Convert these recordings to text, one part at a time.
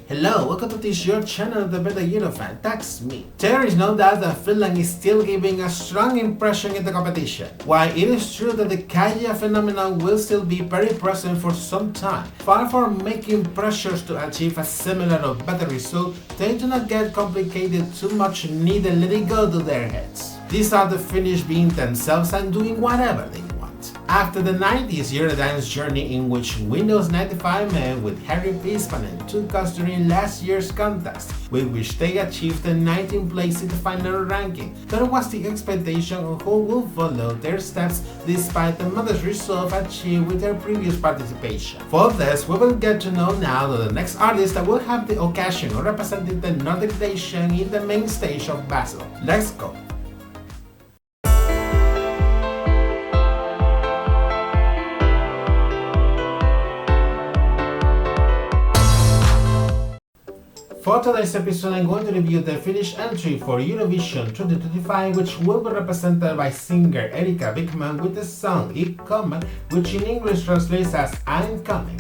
Hello, welcome to this your channel, the better Eurofan. That's me. There is no doubt that Finland is still giving a strong impression in the competition. While it is true that the Kaya phenomenon will still be very present for some time, far from making pressures to achieve a similar or better result, they do not get complicated too much, neither let it go to their heads. These are the Finnish being themselves and doing whatever they want. After the 90s Eurodance journey in which Windows 95 met with Harry Pispan and took us during last year's contest, with which they achieved the 19th place in the final ranking, there was the expectation of who will follow their steps despite the modest result achieved with their previous participation. For this, we will get to know now the next artist that will have the occasion of representing the Nordic nation in the main stage of Basel. Let's go! For today's episode, I'm going to review the Finnish entry for Eurovision 2025, which will be represented by singer Erika Vikman with the song Ich Komme, which in English translates as I'm coming.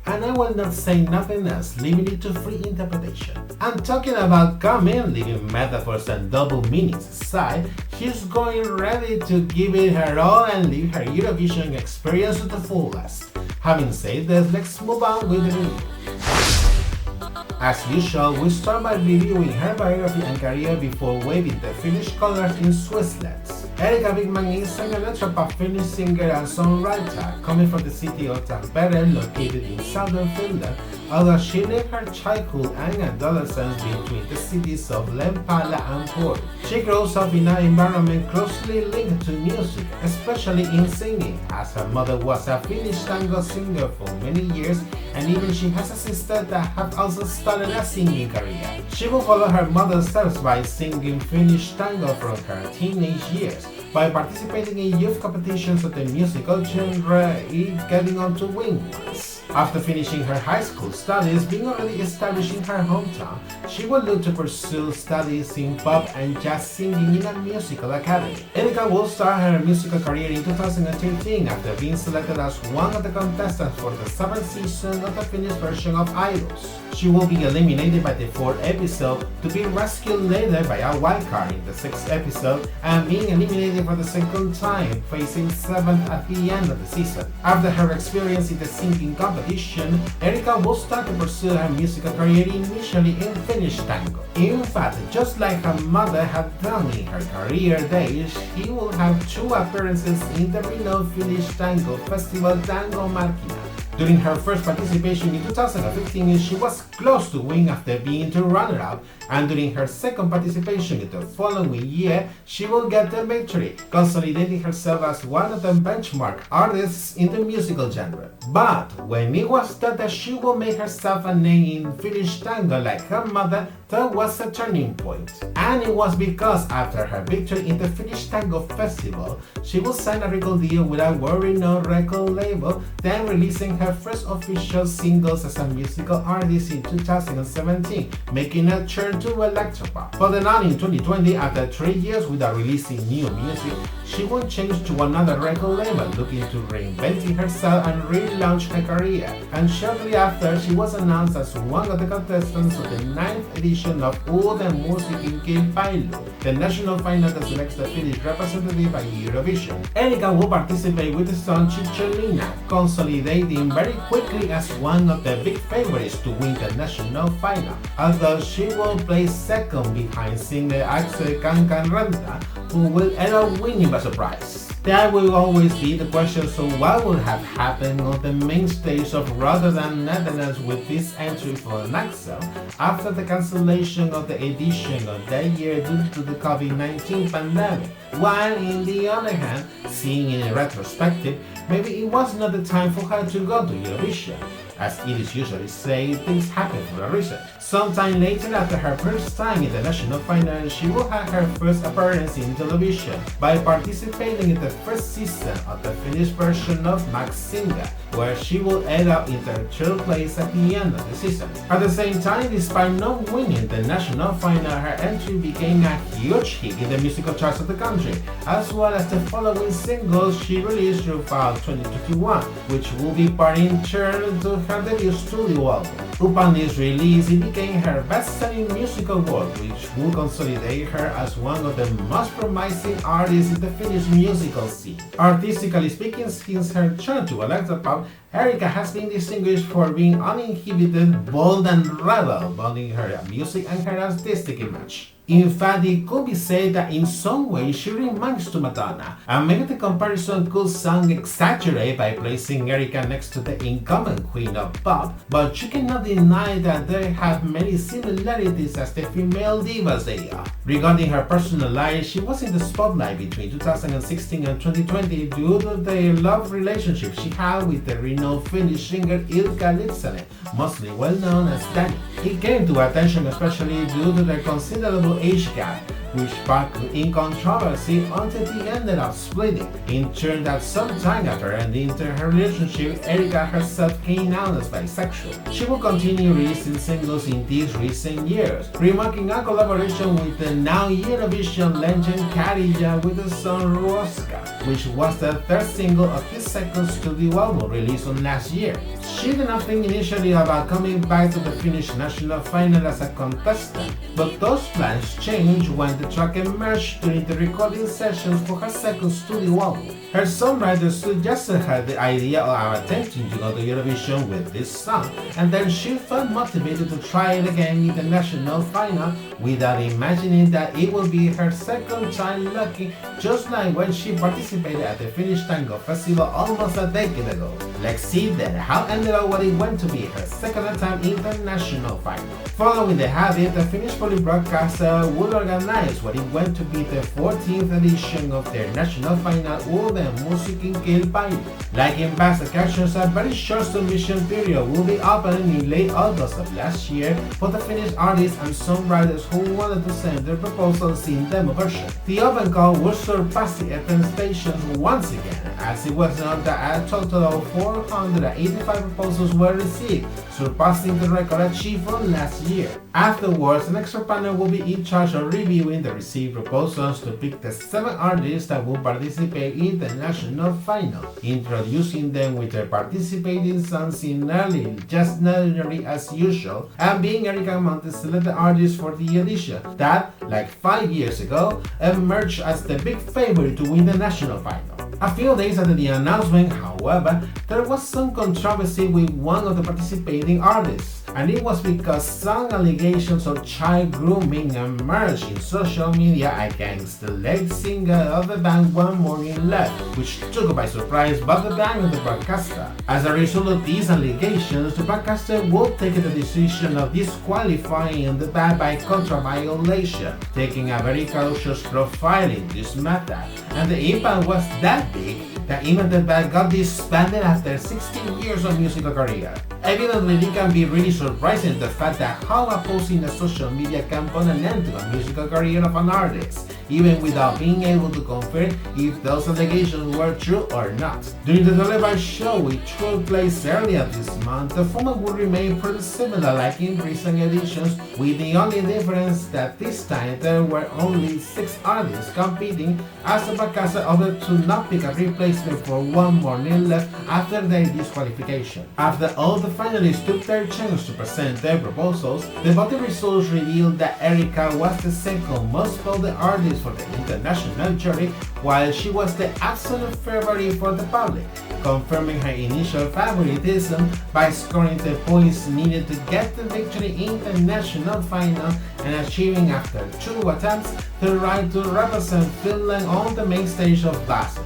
And I will not say nothing else, leaving it to free interpretation. And talking about coming, leaving metaphors and double meanings aside, she's going ready to give it her all and live her Eurovision experience to the fullest. Having said this, let's move on with the review. As usual, we start by reviewing her biography and career before waving the Finnish colors in Switzerland. Erika Vikman is an electropop Finnish singer and songwriter, coming from the city of Tampere, located in southern Finland, although she lived her childhood and adolescence between the cities of Lempäälä and Pori. She grows up in an environment closely linked to music, especially in singing, as her mother was a Finnish tango singer for many years, and even she has a sister that has also started a singing career. She will follow her mother's steps by singing Finnish tango from her teenage years, by participating in youth competitions of the musical genre, getting on to win ones. After finishing her high school studies, being already established in her hometown, she will look to pursue studies in pop and jazz singing in a musical academy. Erika will start her musical career in 2013 after being selected as one of the contestants for the 7th season of the Finnish version of Idols. She will be eliminated by the 4th episode to be rescued later by a wildcard in the 6th episode and being eliminated for the second time, facing 7th at the end of the season. After her experience in the singing competition, Erika will start to pursue her musical career initially in Finnish tango. In fact, just like her mother had done in her career days, she will have 2 appearances in the renowned Finnish tango festival Tango Markkina. During her first participation in 2015, she was close to winning after being the runner-up, and during her second participation in the following year, she will get the victory, consolidating herself as one of the benchmark artists in the musical genre. But when it was thought that she will make herself a name in Finnish tango like her mother, that was a turning point. And it was because after her victory in the Finnish Tango Festival, she will sign a record deal with a world-renowned record label, then releasing her first official singles as a musical artist in 2017, making a turn to electropop. But then on in 2020, after 3 years without releasing new music, she will change to another record label, looking to reinventing herself and relaunch her career. And shortly after, she was announced as one of the contestants of the 9th edition of Uuden musiikin kilpailu, the national final that selects the Finnish representative by Eurovision. Erika will participate with the song Cicciolina, consolidating very quickly as one of the big favorites to win the national final, although she will place second behind singer Axel Kankanranta, who will end up winning by surprise. That will always be the question, so what would have happened on the main stage of Rotterdam, Netherlands with this entry for Axel after the cancellation of the edition of that year due to the COVID-19 pandemic? While on the other hand, seeing in retrospective, maybe it was not the time for her to go to Eurovision. As it is usually said, things happen for a reason. Sometime later, after her first time in the national final, she will have her first appearance in television by participating in the first season of the Finnish version of Max Singer, where she will end up in the 3rd place at the end of the season. At the same time, despite not winning the national final, her entry became a huge hit in the musical charts of the country, as well as the following singles she released throughout 2021, which will be part in turn to her debut studio album. Upon its release, it became her best-selling musical work, which would consolidate her as one of the most promising artists in the Finnish musical scene. Artistically speaking, since her turn to electropop, Erika has been distinguished for being uninhibited, bold and rebel, both her music and her artistic image. In fact, it could be said that in some ways she reminds to Madonna, and maybe the comparison could sound exaggerated by placing Erika next to the incumbent queen of pop, but you cannot deny that they have many similarities as the female divas they are. Regarding her personal life, she was in the spotlight between 2016 and 2020 due to the love relationship she had with the renowned Finnish singer Erika Vikman, mostly well known as Danny. It came to attention especially due to their considerable age gap, which sparked in controversy until they ended up splitting. In turn, that some time after ending her relationship, Erika herself came out as bisexual. She will continue releasing singles in these recent years, remarking a collaboration with the now Eurovision legend Karija with the song Ruoska, which was the third single of his second studio album released on last year. She did not think initially about coming back to the Finnish national final as a contestant, but those plans changed when the track emerged during the recording sessions for her second studio album. Her songwriter suggested her the idea of attempting to go to Eurovision with this song, and then she felt motivated to try it again in the national final without imagining that it would be her second time lucky, just like when she participated at the Finnish Tango Festival almost a decade ago. Let's see then how ended up what it went to be her second time in the national final. Following the habit, the Finnish public broadcaster would organize what it went to be the 14th edition of their national final Uuden musiikin kilpailu. Like in past occasions, a very short submission period will be opening in late August of last year for the Finnish artists and songwriters who wanted to send their proposals in demo version. The open call will surpass the attendance stations once again, as it was known that a total of 485 proposals were received, surpassing the record achieved from last year. Afterwards, an extra panel will be in charge of reviewing the received proposals to pick the 7 artists that will participate in the national final, introducing them with their participating songs in early, just ordinary as usual, and being Erika Vikman the selected artist for the edition that, like 5 years ago, emerged as the big favorite to win the national final. A few days after the announcement, however, there was some controversy with one of the participating artists, and it was because some allegations of child grooming emerged in social media against the lead singer of the band One Morning Left, which took by surprise both the band and the broadcaster. As a result of these allegations, the broadcaster would take the decision of disqualifying the band by contract violation, taking a very cautious profile in this matter, and the impact was that big that even the band got disbanded after 16 years of musical career. Evidently, it can be really surprising the fact that how opposing a social media can put an end to a musical career of an artist, even without being able to confirm if those allegations were true or not. During the televised show, which took place earlier this month, the format would remain pretty similar like in recent editions, with the only difference that this time there were only 6 artists competing, as the broadcaster opted to not pick a replacement for One Morning Left after their disqualification. After all the finalists took their chance to present their proposals, the voting results revealed that Erika was the second most voted artist for the international jury, while she was the absolute favorite for the public, confirming her initial favoritism by scoring the points needed to get the victory in the national final and achieving after 2 attempts the right to represent Finland on the main stage of Basel.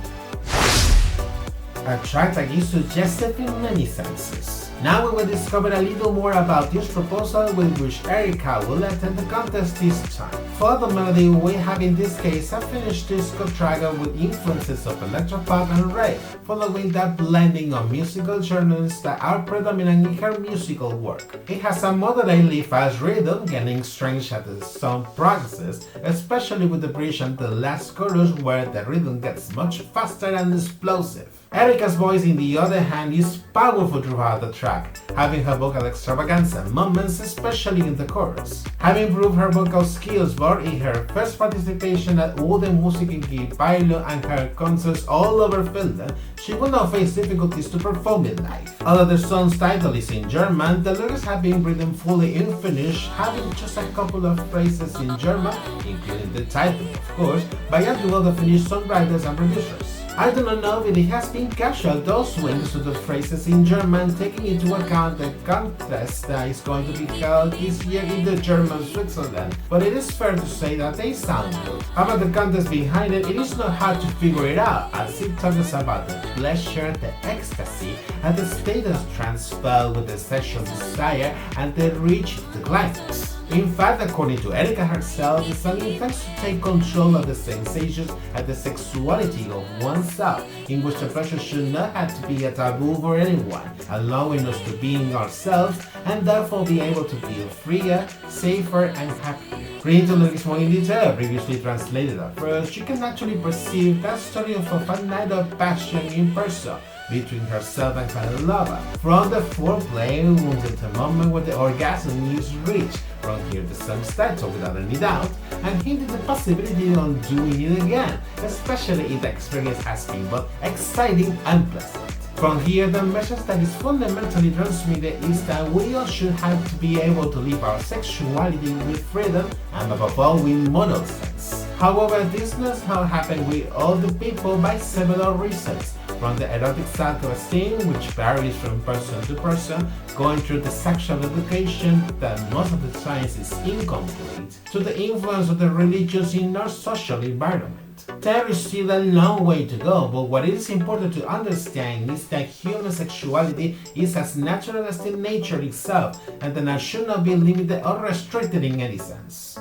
A track that is suggestive in many senses. Now we will discover a little more about this proposal with which Erika will attend the contest this time. For the melody, we have in this case a Finnish disco track with influences of electropop and rave, following that blending of musical genres that are predominant in her musical work. It has a moderately fast rhythm, gaining strength as the song progresses, especially with the bridge and the last chorus where the rhythm gets much faster and explosive. Erika's voice, on the other hand, is powerful throughout the track, having her vocal extravaganza moments, especially in the chorus. Having proved her vocal skills both in her first participation at all the Epilogue and her concerts all over Finland, she will now face difficulties to perform it live. Although the song's title is in German, the lyrics have been written fully in Finnish, having just a couple of phrases in German, including the title, of course, by a duo of Finnish songwriters and producers. I do not know if it has been casual, those swings to the phrases in German, taking into account the contest that is going to be held this year in the German Switzerland, but it is fair to say that they sound good. About the contest behind it, it is not hard to figure it out, as it talks about the pleasure, the ecstasy, and the status transfer with the sexual desire and the reach the climax. In fact, according to Erika herself, the song intends to take control of the sensations and the sexuality of oneself, in which the pleasure should not have to be a taboo for anyone, allowing us to be in ourselves and therefore be able to feel freer, safer, and happier. Reading the lyrics more in detail, previously translated at first, you can actually perceive that story of a night of passion in person between herself and her lover, from the foreplay until the moment where the orgasm is reached. From here the song's title without any doubt, and hinted the possibility of doing it again, especially if the experience has been both exciting and pleasant. From here, the message that is fundamentally transmitted is that we all should have to be able to live our sexuality with freedom and above all with moral sense. However, this does not happen with all the people by several reasons. From the erotic self-esteem, which varies from person to person, going through the sexual education that most of the time is incomplete, to the influence of the religions in our social environment. There is still a long way to go, but what is important to understand is that human sexuality is as natural as the nature itself, and that it should not be limited or restricted in any sense.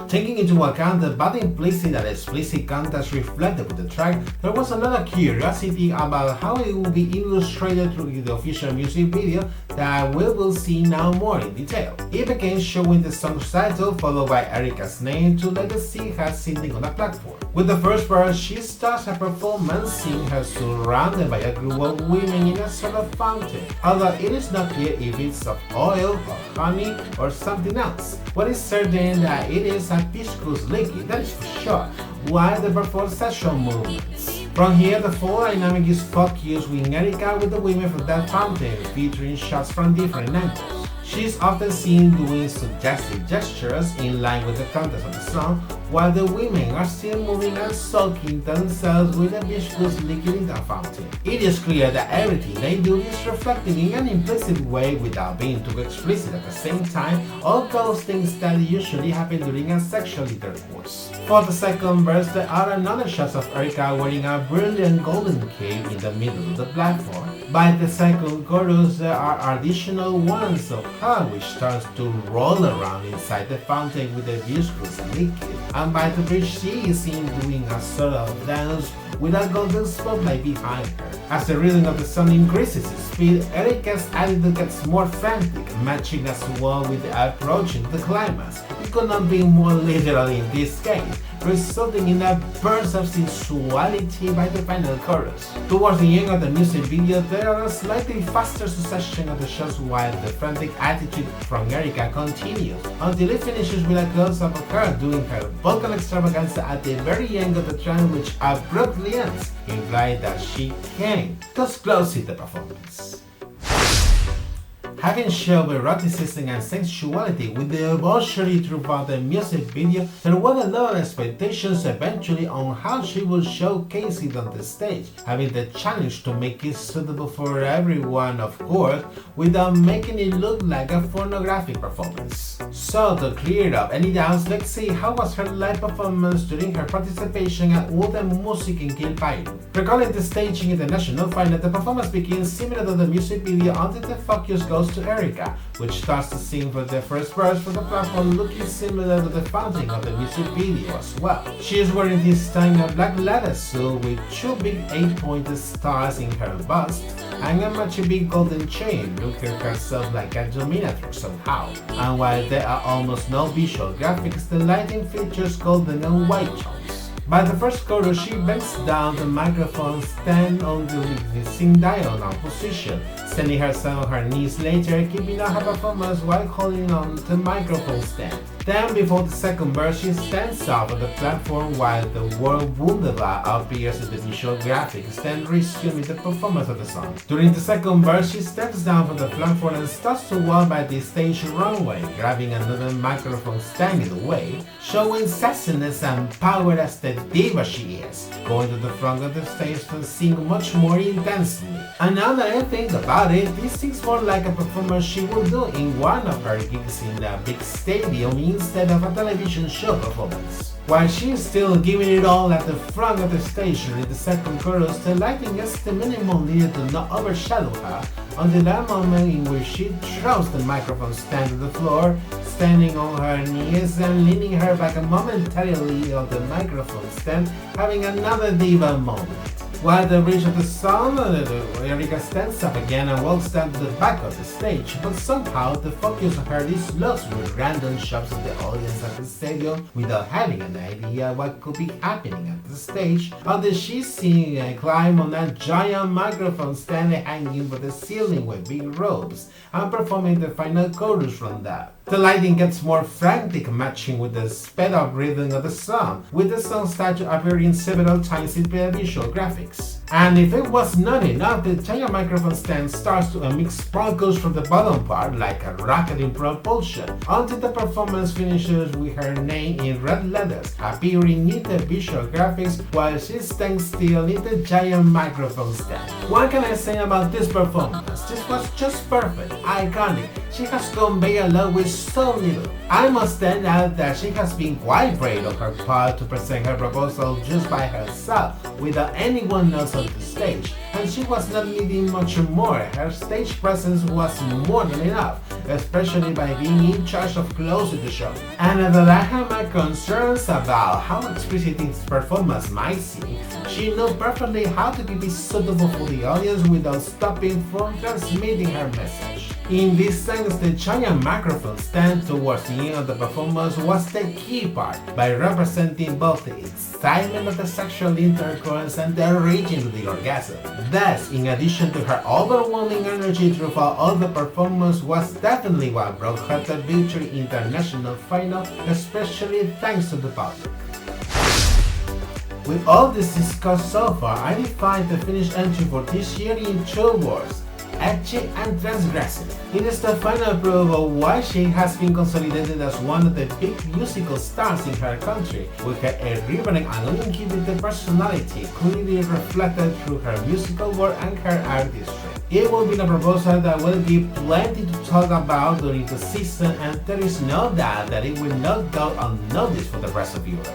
Taking into account the both implicit and explicit context reflected with the track, there was another curiosity about how it will be illustrated through the official music video that we will see now more in detail. It began showing the song's title followed by Erika's name to let us see her sitting on a platform. With the first verse, she starts her performance seeing her surrounded by a group of women in a sort of fountain, although it is not clear if it's of oil or honey or something else. What is certain that it is a viscous liquid, that is for sure, while they perform sexual movements. From here, the full dynamic is focused with Erika with the women from that fountain, featuring shots from different angles. She is often seen doing suggestive gestures in line with the context of the song, while the women are still moving and soaking themselves with a viscous liquid in the fountain. It is clear that everything they do is reflected in an implicit way without being too explicit at the same time, all those things that usually happen during a sexual intercourse. For the second verse, there are another shots of Erika wearing a brilliant golden cape in the middle of the platform. By the second chorus, there are additional ones of her which starts to roll around inside the fountain with the viscous liquid, and by the bridge she is seen doing a sort of dance with a golden spotlight behind her. As the rhythm of the song increases in speed, Erika's attitude gets more frantic, matching as well with the approaching the climax. It could not be more literal in this case, resulting in a burst of sensuality by the final chorus. Towards the end of the music video, there are a slightly faster succession of the shots while the frantic attitude from Erika continues, until it finishes with a close-up of her doing her vocal extravaganza at the very end of the track, which abruptly ends, implying that she came. Thus closing the performance. Having shown eroticism and sensuality with the debauchery throughout the music video, there were a lot of expectations eventually on how she would showcase it on the stage, having the challenge to make it suitable for everyone, of course, without making it look like a pornographic performance. So, to clear up any doubts, let's see how was her live performance during her participation at All the Music in Epilogue. Recalling the staging in the national final, the performance begins similar to the music video until the focus goes to Erika, which starts to sing for the first verse from the platform, looking similar to the fountain of the music video as well. She is wearing this time a black leather suit with two big 8-pointed stars in her bust and a much big golden chain, looking herself like a dominatrix somehow. And while there are almost no visual graphics, the lighting features golden and white tones. By the first chorus, she bends down the microphone stand on the sing diagonal position, standing herself on her knees later, keeping up her performance while holding on to the microphone stand. Then, before the second verse, she stands up on the platform while the word Wunderbar appears in the visual graphics, then resuming the performance of the song. During the second verse, she steps down from the platform and starts to walk by the stage runway, grabbing another microphone stand in the way, showing sassiness and power as the diva she is, going to the front of the stage to sing much more intensely. And now that I think about it, this seems more like a performance she will do in one of her gigs in a big stadium instead of a television show performance. While she is still giving it all at the front of the stage during the second chorus, the lighting is the minimum needed to not overshadow her until that moment in which she throws the microphone stand to the floor, standing on her knees and leaning her back momentarily on the microphone stand, having another diva moment. While the bridge of the song, Erika stands up again and walks down to the back of the stage, but somehow the focus of her is lost with random shots of the audience at the stadium without having an idea what could be happening at the stage until she's seeing a climb on that giant microphone stand hanging from the ceiling with big ropes and performing the final chorus from that. The lighting gets more frantic, matching with the sped up rhythm of the song, with the song starting to appearing several times in the visual graphics. And if it was not enough, the giant microphone stand starts to emit sparkles from the bottom part like a rocket in propulsion, until the performance finishes with her name in red letters appearing in the visual graphics while she stands still in the giant microphone stand. What can I say about this performance? This was just perfect, iconic. She has conveyed a lot with so little. I must stand out that she has been quite brave on her part to present her proposal just by herself, without anyone else on the stage, and she was not needing much more. Her stage presence was more than enough, especially by being in charge of closing the show. And although I have my concerns about how explicit this performance might seem, she knew perfectly how to keep it suitable for the audience without stopping from transmitting her message. In this sense, the giant microphone stand towards the end of the performance was the key part, by representing both the excitement of the sexual intercourse and the reaching to the orgasm. Thus, in addition to her overwhelming energy throughout all the performance, was definitely what brought her the victory in the national final, especially thanks to the public. With all this discussed so far, I defined the Finnish entry for this year in 2 words: edgy and transgressive. It is the final proof of why she has been consolidated as one of the big musical stars in her country, with her irreverent and uninhibited personality clearly reflected through her musical work and her artistry. It will be a proposal that will give plenty to talk about during the season, and there is no doubt that it will not go unnoticed for the rest of Europe.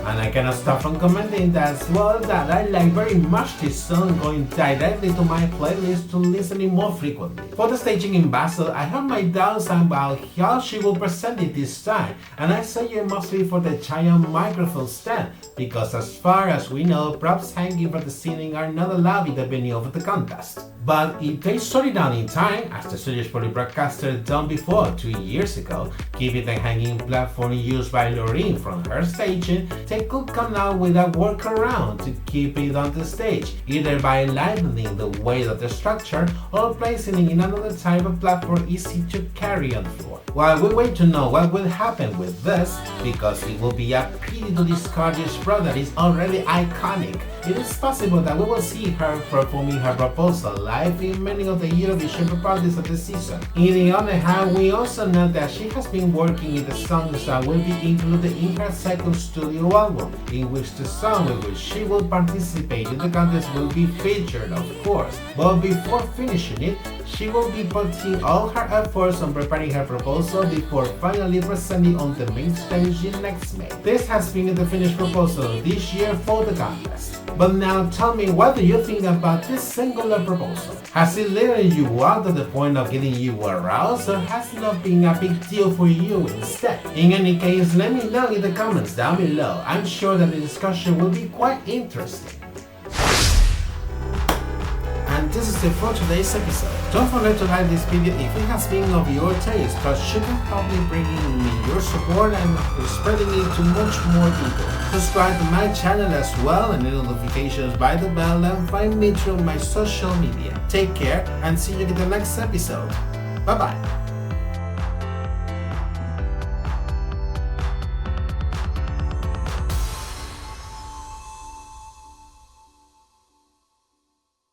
And I cannot stop from commenting that as well that I like very much this song, going directly to my playlist to listen it more frequently. For the staging in Basel, I have my doubts about how she will present it this time, and I say it mostly for the giant microphone stand, because as far as we know, props hanging from the ceiling are not allowed in the venue of the contest. But if they sort it out in time, as the Swedish public broadcaster done before 2 years ago, keeping the hanging platform used by Loreen from her staging, they could come out with a workaround to keep it on the stage, either by lightening the weight of the structure or placing it in another type of platform easy to carry on the floor. While we wait to know what will happen with this, because it will be a pity to discard this product that is already iconic, it is possible that we will see her performing her proposal live in many of the Eurovision parties of the season. On the other hand, we also know that she has been working in the songs that will be included in her second studio album, in which the song with which she will participate in the contest will be featured, of course. But before finishing it, she will be putting all her efforts on preparing her proposal before finally presenting on the main stage in next May. This has been the finished proposal this year for the contest. But now tell me, what do you think about this singular proposal? Has it led you out to the point of getting you aroused, or has it not been a big deal for you instead? In any case, let me know in the comments down below. I'm sure that the discussion will be quite interesting. And this is it for today's episode. Don't forget to like this video if it has been of your taste, cause you can help me bringing me your support and spreading it to much more people. Subscribe to my channel as well and hit notifications by the bell and find me through my social media. Take care and see you in the next episode. Bye bye.